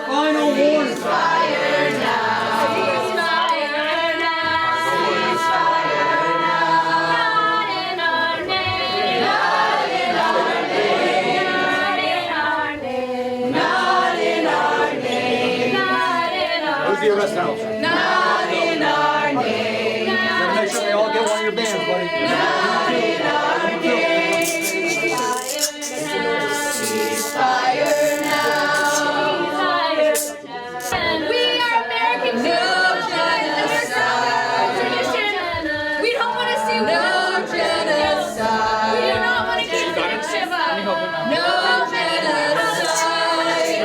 final warning. Ceasefire now. Ceasefire now. Ceasefire now. Not in our name. Not in our name. Not in our name. Not in our name. Who's the arrest house? Not in our name. Gotta make sure they all get one of your bands, buddy. Not in our name. Ceasefire now. We are American children. Tradition. We don't want to see no genocide. We do not want to keep it Shiva. No genocide.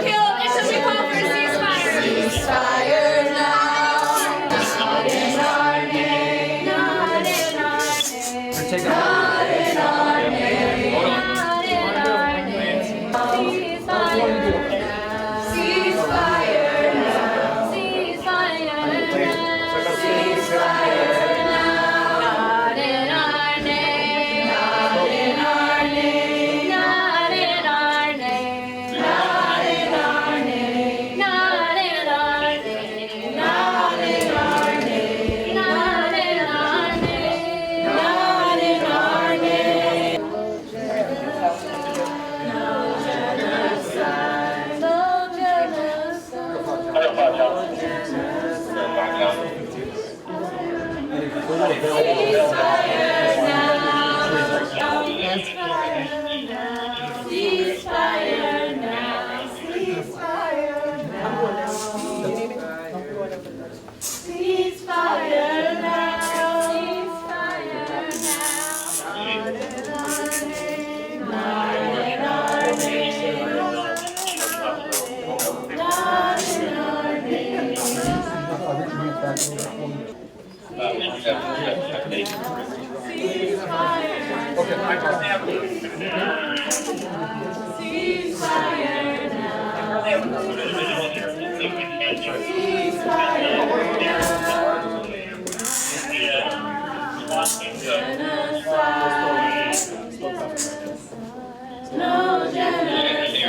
Kill until we call for a ceasefire. Ceasefire now. Not in our name. Not in our name. Take Not in our name. Not in our name. Ceasefire now. Ceasefire now. Ceasefire now. Not in our name. Not in our name. Not in our name. Not in our name. Not in our name. Not in our name. Not in our name. Not in our name. No genocide. No genocide. Ceasefire now. Ceasefire now. Ceasefire now. Ceasefire now. Ceasefire now. Not in our name. Not in our name. Ceasefire now. No genocide.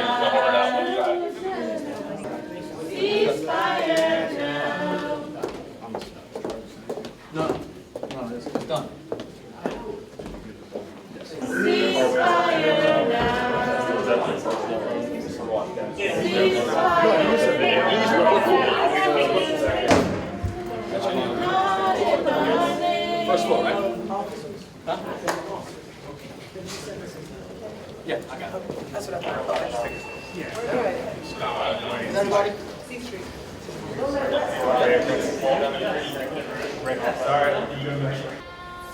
Ceasefire now. No, it's done. Ceasefire now. First floor, right? Huh? Yeah, I got it. That's what I thought. Is everybody?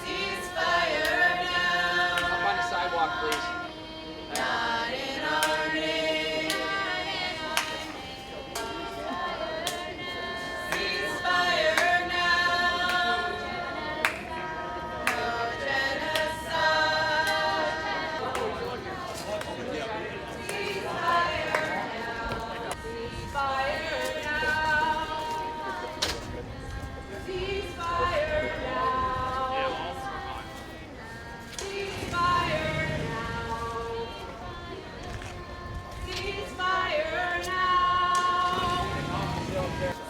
Ceasefire now. Up on the sidewalk, please. Not in our name. Ceasefire now. No genocide. Ceasefire now. Ceasefire now. Ceasefire now. Ceasefire now.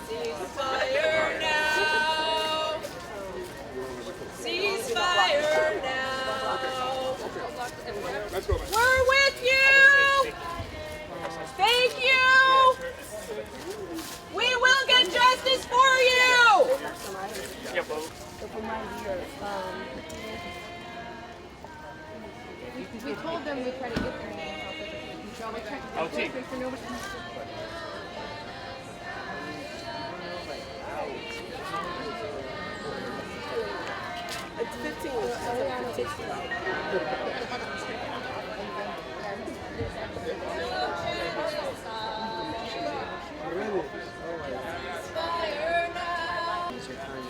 Ceasefire now. Ceasefire now. We're with you. Thank you. We will get justice for you. We told them we try to get their names off of the It's 15. Ceasefire now.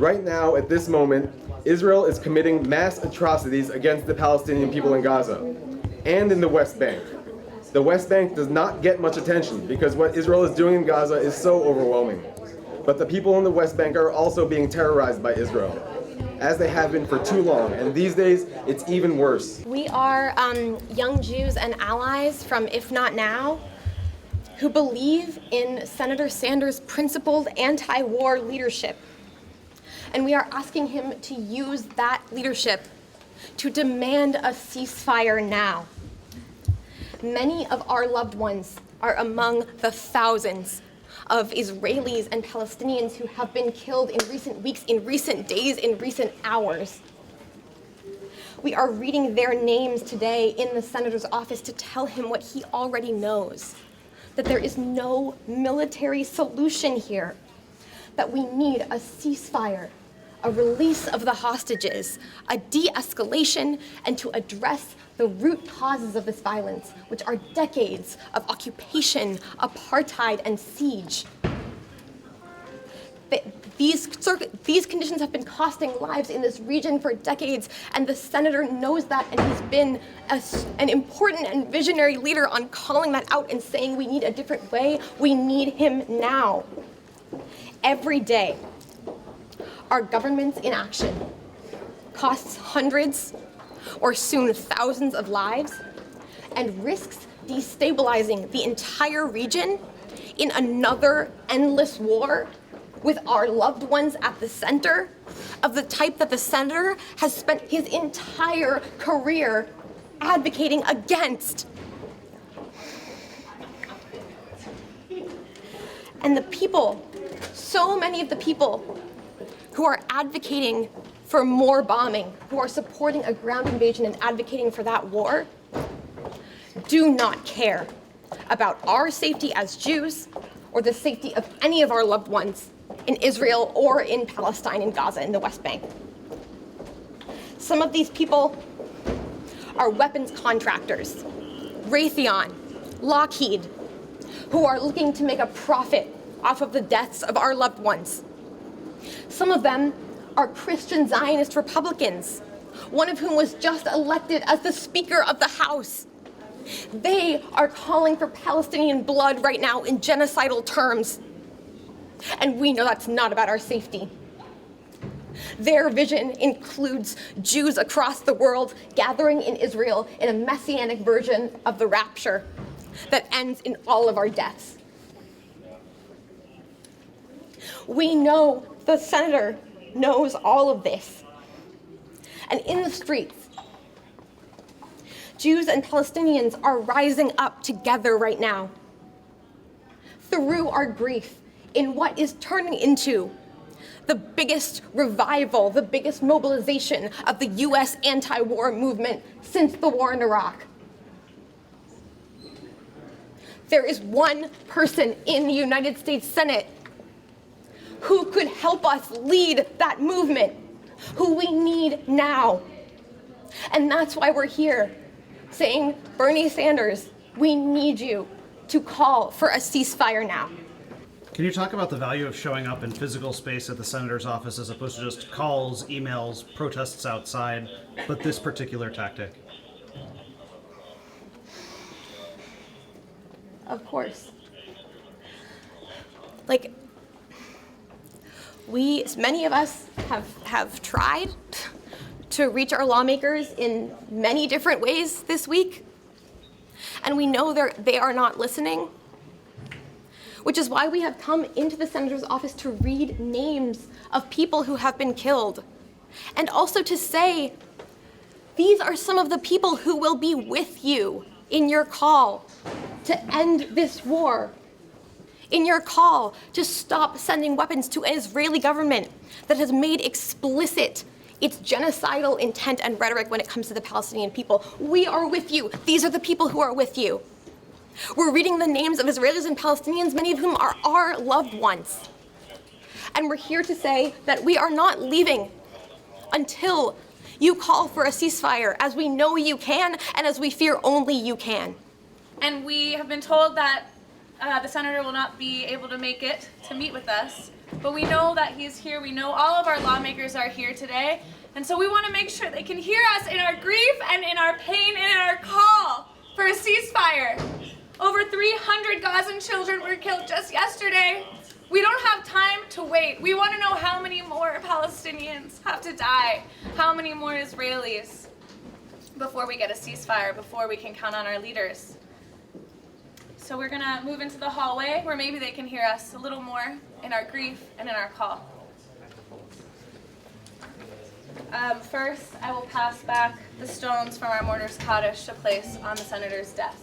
Right now, at this moment, Israel is committing mass atrocities against the Palestinian people in Gaza and in the West Bank. The West Bank does not get much attention because what Israel is doing in Gaza is so overwhelming. But the people in the West Bank are also being terrorized by Israel, as they have been for too long, and these days, it's even worse. We are young Jews and allies from If Not Now who believe in Senator Sanders' principled anti-war leadership. And we are asking him to use that leadership to demand a ceasefire now. Many of our loved ones are among the thousands of Israelis and Palestinians who have been killed in recent weeks, in recent days, in recent hours. We are reading their names today in the senator's office to tell him what he already knows, that there is no military solution here, that we need a ceasefire, a release of the hostages, a de-escalation, and to address the root causes of this violence, which are decades of occupation, apartheid, and siege. These conditions have been costing lives in this region for decades, and the senator knows that, and he's been an important and visionary leader on calling that out and saying we need a different way. We need him now. Every day, our government's inaction costs hundreds or soon thousands of lives and risks destabilizing the entire region in another endless war with our loved ones at the center, of the type that the senator has spent his entire career advocating against. And the people, so many of the people who are advocating for more bombing, who are supporting a ground invasion and advocating for that war, do not care about our safety as Jews or the safety of any of our loved ones in Israel or in Palestine, in Gaza, in the West Bank. Some of these people are weapons contractors, Raytheon, Lockheed, who are looking to make a profit off of the deaths of our loved ones. Some of them are Christian Zionist Republicans, one of whom was just elected as the Speaker of the House. They are calling for Palestinian blood right now in genocidal terms. And we know that's not about our safety. Their vision includes Jews across the world gathering in Israel in a messianic version of the rapture that ends in all of our deaths. We know the senator knows all of this. And in the streets, Jews and Palestinians are rising up together right now through our grief in what is turning into the biggest revival, the biggest mobilization of the US anti-war movement since the war in Iraq. There is one person in the United States Senate who could help us lead that movement, who we need now. And that's why we're here saying, Bernie Sanders, we need you to call for a ceasefire now. Can you talk about the value of showing up in physical space at the senator's office as opposed to just calls, emails, protests outside, but this particular tactic? Of course. Many of us have tried to reach our lawmakers in many different ways this week, and we know they are not listening, which is why we have come into the senator's office to read names of people who have been killed, and also to say, these are some of the people who will be with you in your call to end this war, in your call to stop sending weapons to an Israeli government that has made explicit its genocidal intent and rhetoric when it comes to the Palestinian people. We are with you. These are the people who are with you. We're reading the names of Israelis and Palestinians, many of whom are our loved ones. And we're here to say that we are not leaving until you call for a ceasefire, as we know you can and as we fear only you can. And we have been told that the senator will not be able to make it to meet with us, but we know that he's here. We know all of our lawmakers are here today, and so we want to make sure they can hear us in our grief and in our pain and in our call for a ceasefire. Over 300 Gazan children were killed just yesterday. We don't have time to wait. We want to know how many more Palestinians have to die, how many more Israelis, before we get a ceasefire, before we can count on our leaders. So we're gonna move into the hallway where maybe they can hear us a little more in our grief and in our call. First, I will pass back the stones from our mortar's Kaddish to place on the senator's desk.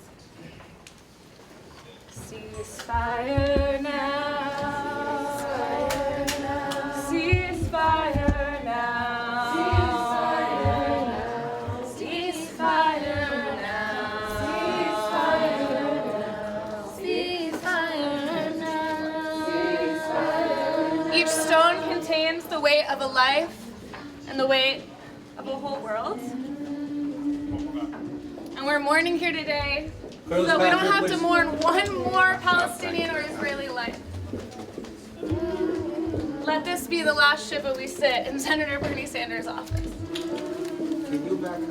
Ceasefire now. Ceasefire now. Ceasefire now. Ceasefire now. Each stone contains the weight of a life and the weight of a whole world. And we're mourning here today so that we don't have to mourn one more Palestinian or Israeli life. Let this be the last shiva we sit in Senator Bernie Sanders' office. Can you back up?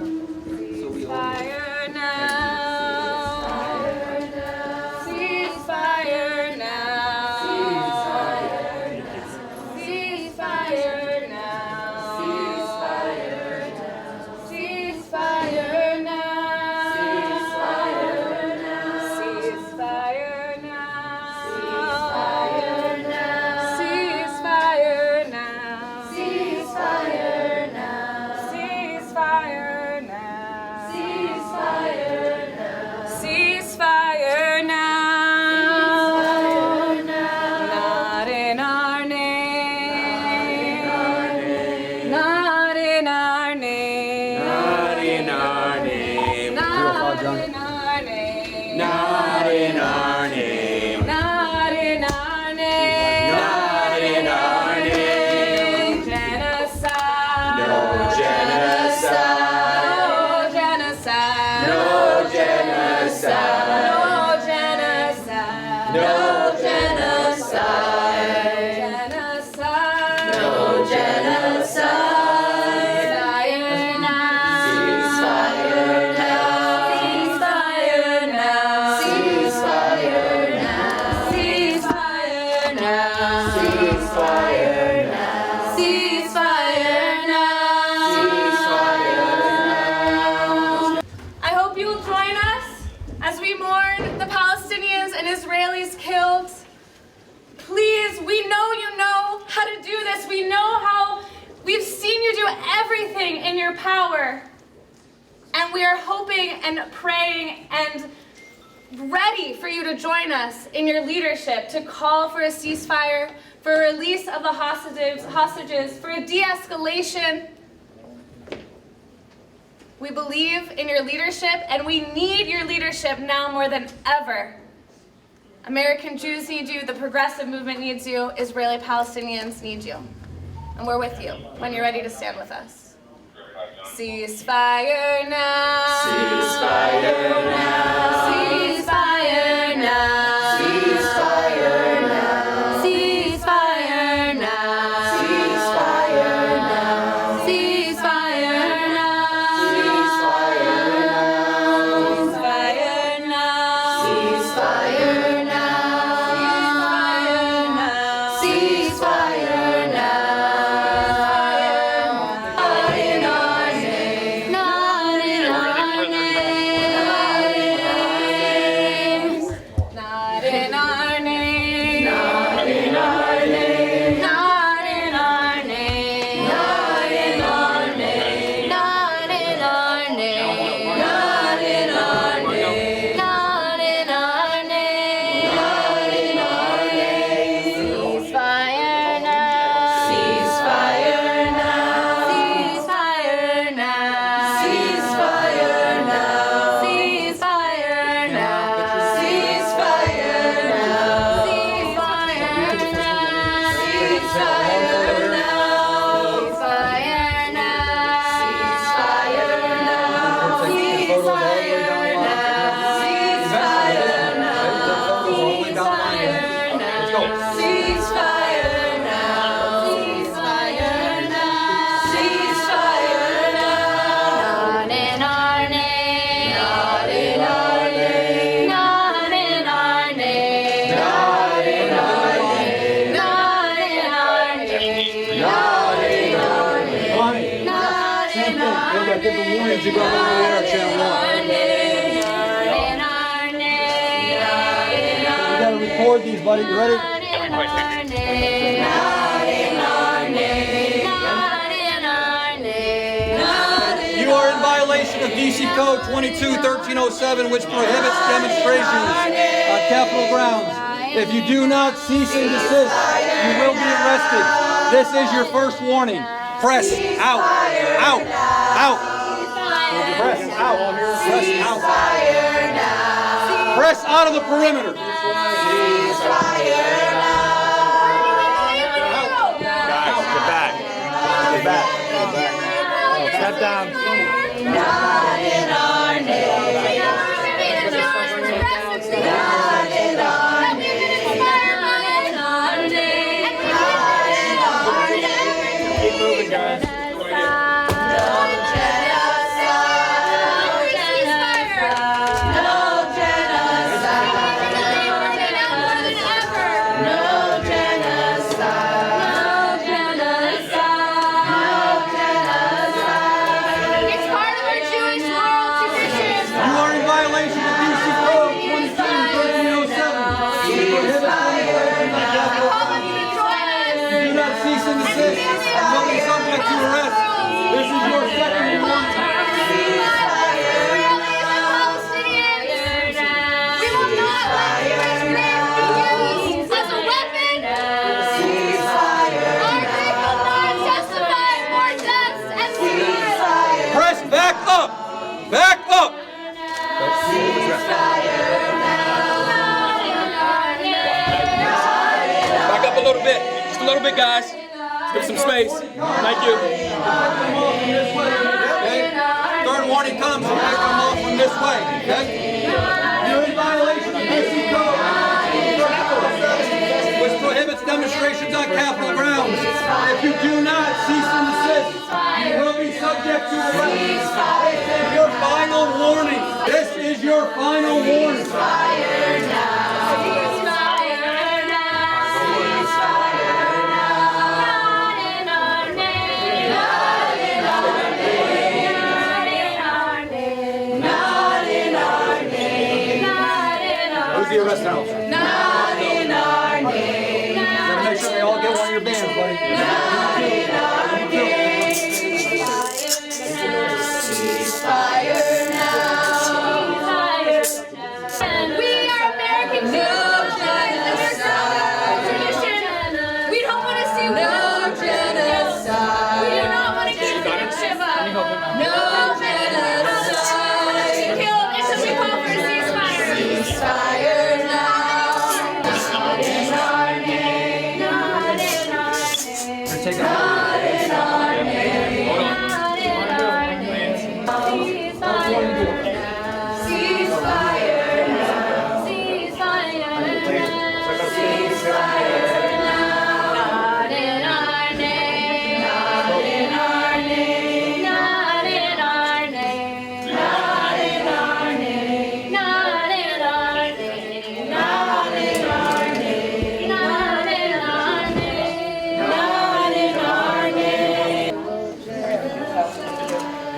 So we all Ceasefire now. Ceasefire now. Ceasefire now. Ceasefire now. In your power, and we are hoping and praying and ready for you to join us in your leadership to call for a ceasefire, for a release of the hostages, for a de-escalation. We believe in your leadership, and we need your leadership now more than ever. American Jews need you, the progressive movement needs you, Israeli Palestinians need you. And we're with you when you're ready to stand with us. Ceasefire now. Ceasefire now. Ceasefire now. Ceasefire now. Ceasefire now. Ceasefire now. Ceasefire now. Ceasefire now. Ceasefire now. Ceasefire now. Not in our name. you go over there or chant one? You gotta record these, buddy. You ready? You are in violation of DC Code 22-1307, which prohibits demonstrations on Capitol grounds. If you do not cease and desist, you will be arrested. This is your first warning. Press out, out, out. Press out, press out. Press out of the perimeter. Get back. Get back. Get back. Step down. Not in our name. Not in our name. Keep moving, guys. Back up! Back up a little bit. Just a little bit, guys. Let's give some space. Thank you. Okay? Third warning comes, you guys come off from this way. Okay? You're in violation of DC Code, which prohibits demonstrations on Capitol grounds. If you do not cease and desist, you will be subject to arrest. This is your final warning. This is your final warning. Who's the arrest officer? Not in our name. You gotta make sure they all get one of your bands, buddy. Ceasefire now. We are American tradition. We don't want to see no genocide. We do not want to keep Shiva. No genocide. Kill until we call for a ceasefire. Ceasefire now. Not in our name. Not in our name. You're taking Not in our name. Hold on. Not in our name. Ceasefire now. Ceasefire now. Ceasefire now. Not in our name. Not in our name. Not in our name. Not in our name. Not in our name. Not in our name. Not in our name. Not in our name.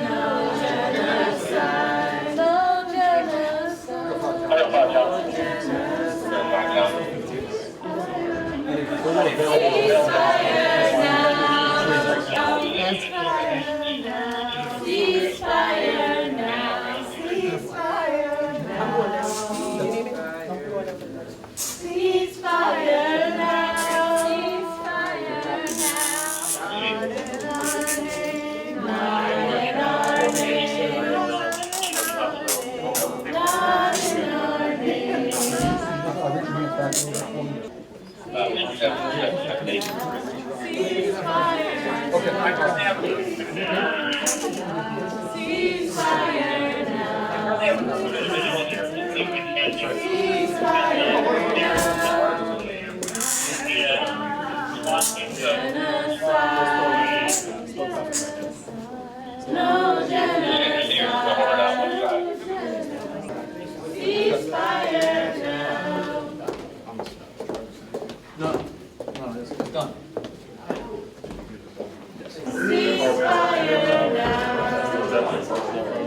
No genocide. No genocide. Ceasefire now. Ceasefire now. Ceasefire now. Ceasefire now. Ceasefire now. Not in our name. Not in our name. Ceasefire now. Genocide. No genocide. Ceasefire now. No, it's done. Ceasefire now.